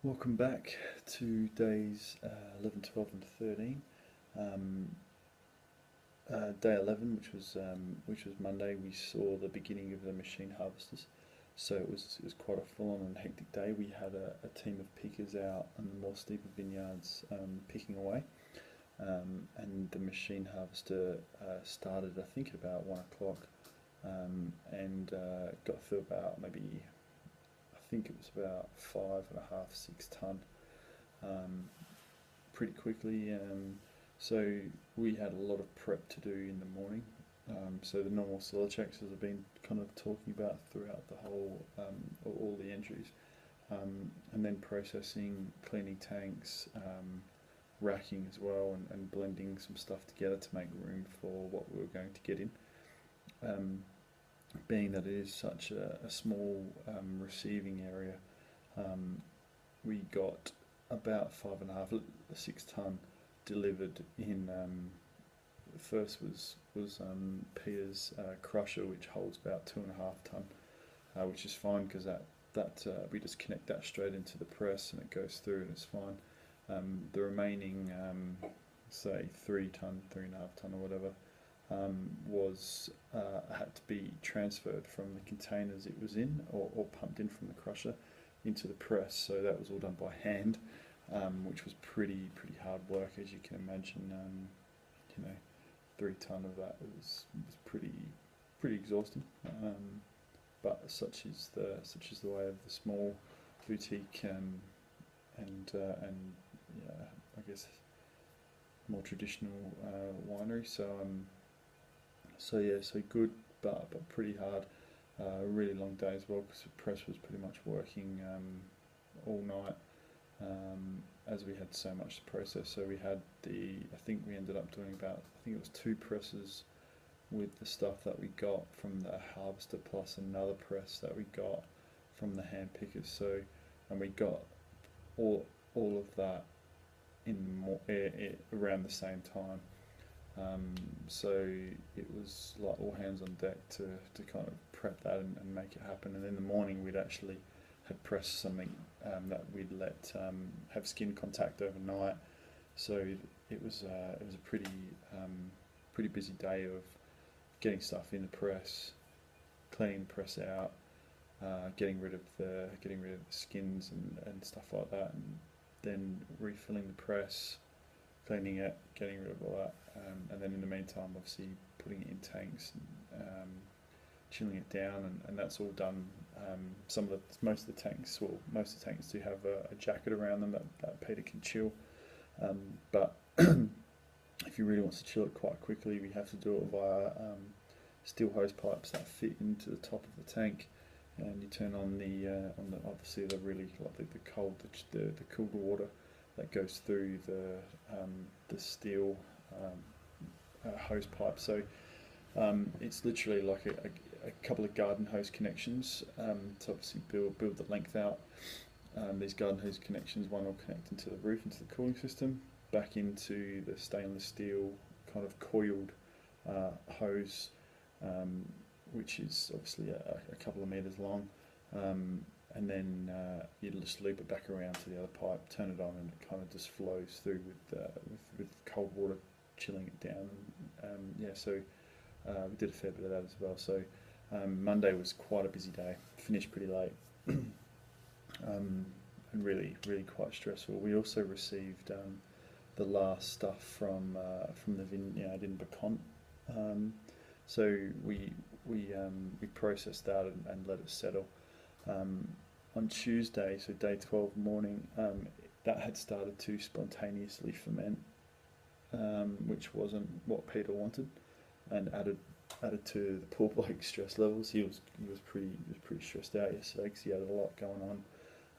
Welcome back to days 11, 12 and 13. Um, Day 11, which was Monday, we saw the beginning of the machine harvesters. So it was quite a full-on and hectic day. We had a team of pickers out on the more steeper vineyards picking away, and the machine harvester started I think at about 1 o'clock, and got through about maybe I think it was about 5.5, 6 ton, um, pretty quickly. So we had a lot of prep to do in the morning. So the normal cellar checks, as I've been kind of talking about throughout the whole, all the entries, and then processing, cleaning tanks, racking as well, and blending some stuff together to make room for what we were going to get in. Um, Being that it is such a small receiving area, um, we got about 5.5, 6 ton delivered in. First was Peter's crusher, which holds about 2.5 ton, which is fine because that we just connect that straight into the press and it goes through and it's fine. The remaining, say 3 ton, 3.5 ton or whatever, was had to be transferred from the containers it was in, or pumped in from the crusher into the press. So that was all done by hand, which was pretty hard work, as you can imagine. You know, 3 ton of that was pretty exhausting. But such is the way of the small boutique, and yeah, I guess more traditional winery. So yeah, so good, but pretty hard. Really long day as well because the press was pretty much working all night, as we had so much to process. So we had I think we ended up doing about, I think it was 2 presses with the stuff that we got from the harvester, plus another press that we got from the hand pickers. So, and we got all of that in around the same time. So it was like all hands on deck to kind of prep that and make it happen. And in the morning we'd actually had pressed something that we'd let have skin contact overnight. So it was a pretty busy day of getting stuff in the press, cleaning the press out, getting rid of the skins and stuff like that, and then refilling the press, cleaning it, getting rid of all that, and then in the meantime, obviously putting it in tanks and chilling it down, and that's all done. Most of the tanks do have a jacket around them that Peter can chill, but if he really wants to chill it quite quickly, we have to do it via steel hose pipes that fit into the top of the tank, and you turn on the obviously the really like the cooled water that goes through the steel hose pipe. So it's literally like a couple of garden hose connections to obviously build the length out. These garden hose connections, one will connect into the roof, into the cooling system, back into the stainless steel kind of coiled hose, which is obviously a couple of meters long, and then you just loop it back around to the other pipe, turn it on, and it kind of just flows through with cold water chilling it down. Yeah, so we did a fair bit of that as well. So Monday was quite a busy day, finished pretty late, and really quite stressful. We also received the last stuff from the vineyard in Bacont. So we processed that and let it settle. On Tuesday, so day 12 morning, that had started to spontaneously ferment, which wasn't what Peter wanted, and added to the poor bloke's stress levels. He was pretty stressed out yesterday because he had a lot going on,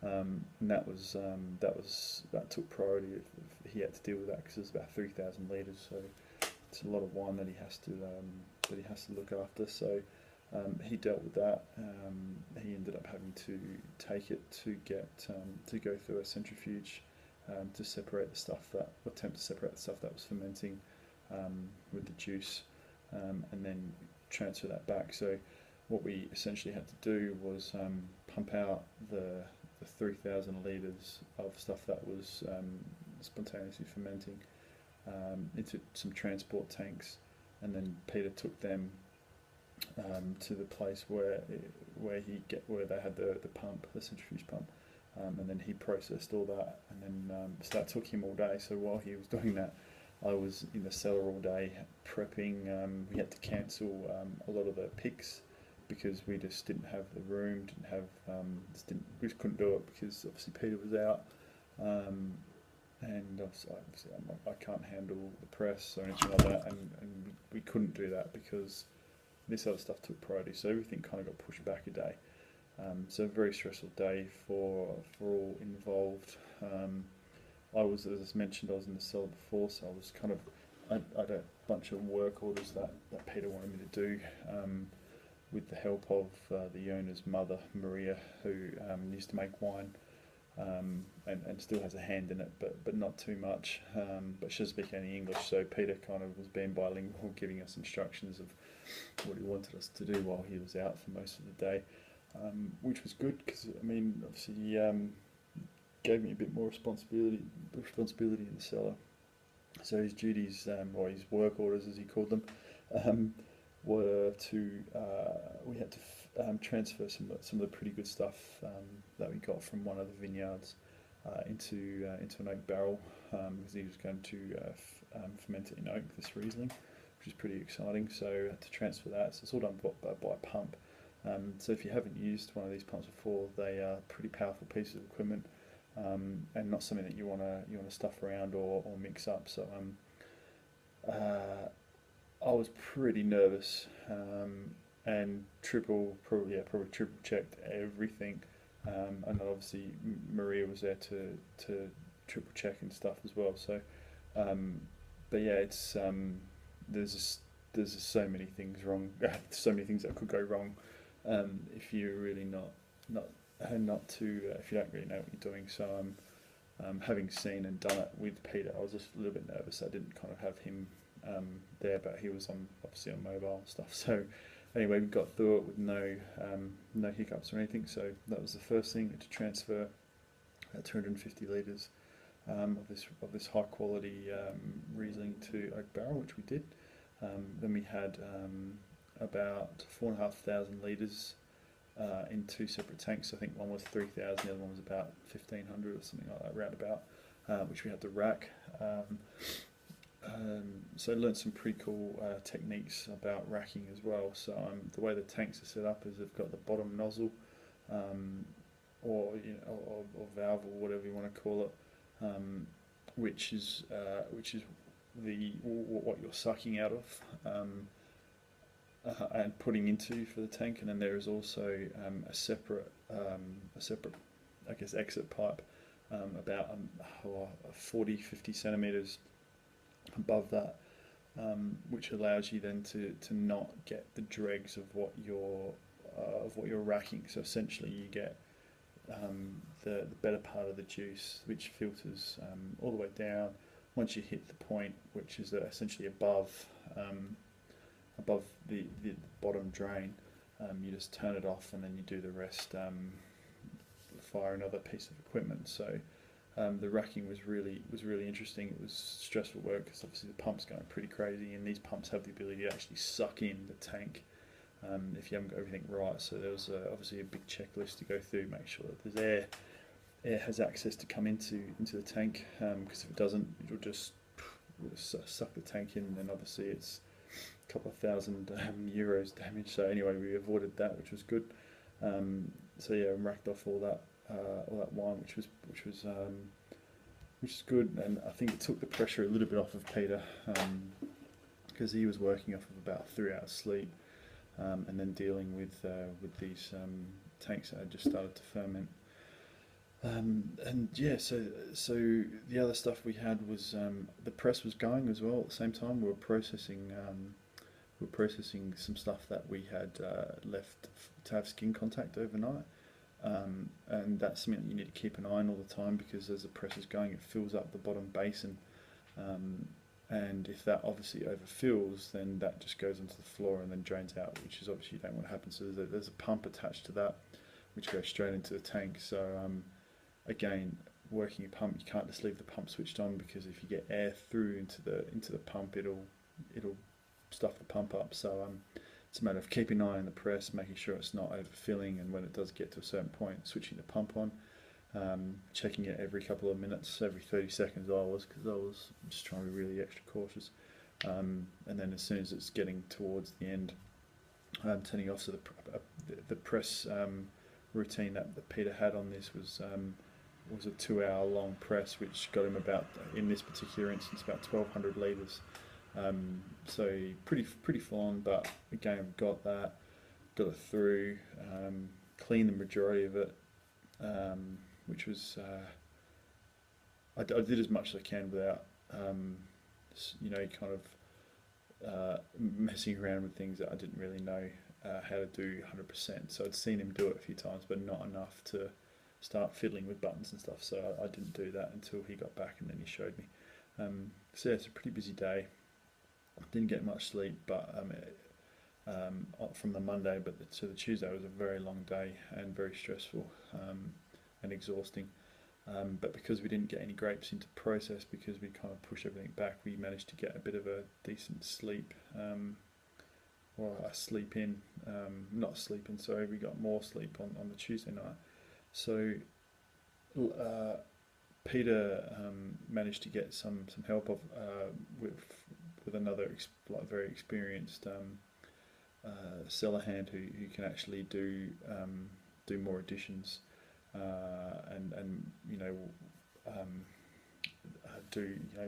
and that took priority. He had to deal with that because it's about 3,000 litres, so it's a lot of wine that he has to look after. So he dealt with that. He ended up having to take it to go through a centrifuge to separate the stuff attempt to separate the stuff that was fermenting with the juice, and then transfer that back. So what we essentially had to do was pump out the 3,000 litres of stuff that was spontaneously fermenting into some transport tanks, and then Peter took them to the place where they had the pump, the centrifuge pump, and then he processed all that, and then so that took him all day. So while he was doing that, I was in the cellar all day prepping. We had to cancel a lot of the picks because we just didn't have the room, we just couldn't do it because obviously Peter was out, and obviously I can't handle the press or anything like that, and we couldn't do that because this other stuff took priority. So everything kind of got pushed back a day. So a very stressful day for all involved. I was, as I mentioned, I was in the cellar before, so I was I had a bunch of work orders that Peter wanted me to do, with the help of the owner's mother, Maria, who used to make wine, and still has a hand in it, but not too much. But she doesn't speak any English, so Peter kind of was being bilingual, giving us instructions of what he wanted us to do while he was out for most of the day, which was good because, I mean, obviously he gave me a bit more responsibility in the cellar. So his duties, or his work orders as he called them, were to we had to transfer some of the pretty good stuff that we got from one of the vineyards into an oak barrel, because he was going to ferment it in oak, this Riesling, which is pretty exciting. So I had to transfer that. So it's all done by pump. So if you haven't used one of these pumps before, they are pretty powerful pieces of equipment, and not something that you want to stuff around or mix up. So I was pretty nervous, and probably triple checked everything, and then obviously Maria was there to triple check and stuff as well. So, but yeah, it's there's just so many things wrong, so many things that could go wrong, if you're really if you don't really know what you're doing. So having seen and done it with Peter, I was just a little bit nervous. I didn't kind of have him there, but he was obviously on mobile and stuff. So anyway, we got through it with no hiccups or anything. So that was the first thing, to transfer 250 litres of this high quality Riesling to oak barrel, which we did. Then we had about 4,500 litres in two separate tanks. I think one was 3,000, the other one was about 1,500 or something like that, roundabout, which we had to rack. So I learned some pretty cool techniques about racking as well. So the way the tanks are set up is they've got the bottom nozzle, or valve, or whatever you want to call it, which is what you're sucking out of and putting into for the tank. And then there is also a separate I guess exit pipe about 40-50 centimeters above that, which allows you then to not get the dregs of what you're racking. So essentially you get the better part of the juice, which filters all the way down. Once you hit the point, which is essentially above the bottom drain, you just turn it off, and then you do the rest via another piece of equipment. So the racking was really interesting. It was stressful work because obviously the pump's going pretty crazy, and these pumps have the ability to actually suck in the tank if you haven't got everything right. So there was obviously a big checklist to go through, make sure that there's air has access to come into the tank, because if it doesn't, it'll just suck the tank in, and then obviously it's a couple of thousand euros damage. So anyway, we avoided that, which was good. So yeah, and racked off all that wine, which is good, and I think it took the pressure a little bit off of Peter, because he was working off of about 3 hours sleep, and then dealing with these tanks that had just started to ferment. And yeah, so the other stuff we had was the press was going as well at the same time. We were processing some stuff that we had left to have skin contact overnight, and that's something that you need to keep an eye on all the time, because as the press is going, it fills up the bottom basin, and if that obviously overfills, then that just goes onto the floor and then drains out, which is obviously you don't want to happen. So there's a pump attached to that, which goes straight into the tank. So again, working a pump, you can't just leave the pump switched on, because if you get air through into the pump, it'll stuff the pump up. So it's a matter of keeping an eye on the press, making sure it's not overfilling, and when it does get to a certain point, switching the pump on. Checking it every couple of minutes, every 30 seconds because I was just trying to be really extra cautious. And then as soon as it's getting towards the end, turning off. So the press routine that Peter had on this was a 2-hour long press, which got him about, in this particular instance, about 1,200 litres. So pretty full on, but again, got it through, cleaned the majority of it, which was I did as much as I can without kind of messing around with things that I didn't really know how to do 100%. So I'd seen him do it a few times, but not enough to start fiddling with buttons and stuff. So I didn't do that until he got back, and then he showed me. So yeah, it's a pretty busy day. Didn't get much sleep, but from the Monday, but to the Tuesday was a very long day and very stressful and exhausting. But because we didn't get any grapes into process, because we kind of pushed everything back, we managed to get a bit of a decent sleep, or a sleep in, not sleep in, sorry, we got more sleep on the Tuesday night. So Peter managed to get some help with another very experienced cellar hand who can actually do more additions, and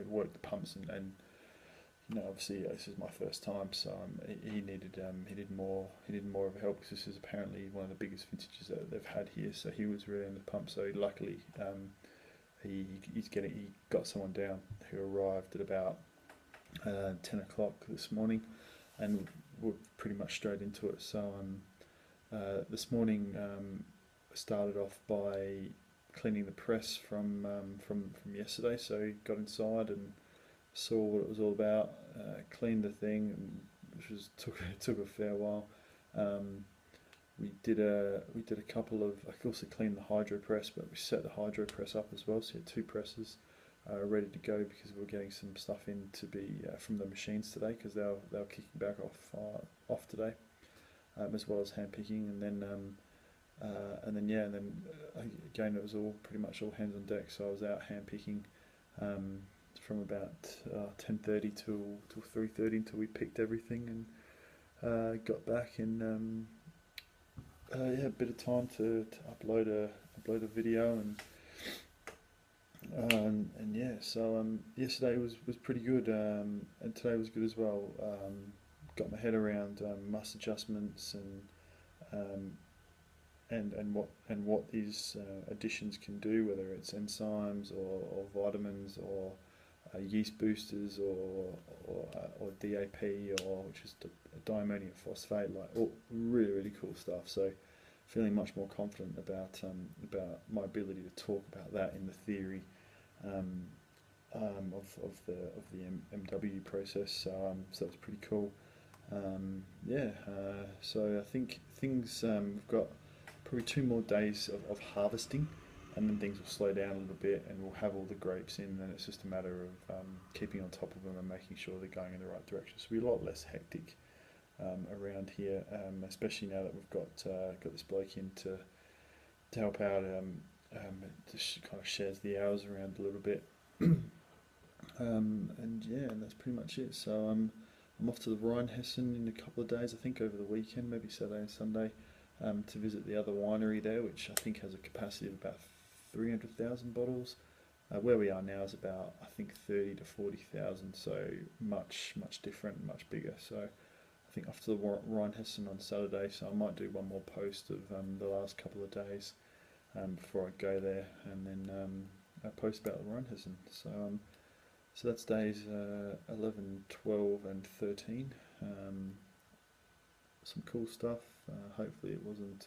work the pumps, and obviously this is my first time, so he needed more of a help, because this is apparently one of the biggest vintages that they've had here. So he was really in the pump. So luckily he got someone down who arrived at about 10 o'clock this morning, and we're pretty much straight into it. So this morning started off by cleaning the press from yesterday. So got inside and saw what it was all about, cleaned the thing, which took a fair while. We did a couple of, I also cleaned the hydro press, but we set the hydro press up as well. So you had 2 presses ready to go, because we were getting some stuff in to be from the machines today, because they were kicking back off today, as well as hand picking, and then again it was pretty much all hands on deck. So I was out hand picking from about 10:30 till 3:30 until we picked everything, and got back, and a bit of time to upload a video, and yeah. So yesterday was pretty good, and today was good as well. Got my head around must adjustments and what these additions can do, whether it's enzymes or vitamins or yeast boosters or DAP, which is diammonium phosphate, like all really cool stuff. So feeling much more confident about my ability to talk about that in the theory of the MW process. So that's pretty cool. So I think things, we've got probably 2 more days of harvesting, and then things will slow down a little bit, and we'll have all the grapes in. Then it's just a matter of keeping on top of them and making sure they're going in the right direction. So we're a lot less hectic around here, especially now that we've got this bloke in to help out. Just kind of shares the hours around a little bit, and that's pretty much it. So I'm off to the Rheinhessen in a couple of days, I think over the weekend, maybe Saturday and Sunday, to visit the other winery there, which I think has a capacity of about 300,000 bottles. Where we are now is about, I think, 30 to 40,000, so much different, much bigger. So I think off to the Rheinhessen on Saturday, so I might do one more post of the last couple of days before I go there, and then I post about the Rheinhessen. So that's days 11, 12 and 13. Some cool stuff. Hopefully it wasn't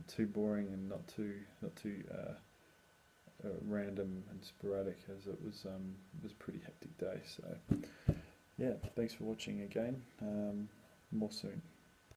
too boring and not too random and sporadic, as it was a pretty hectic day. So yeah, thanks for watching again. More soon.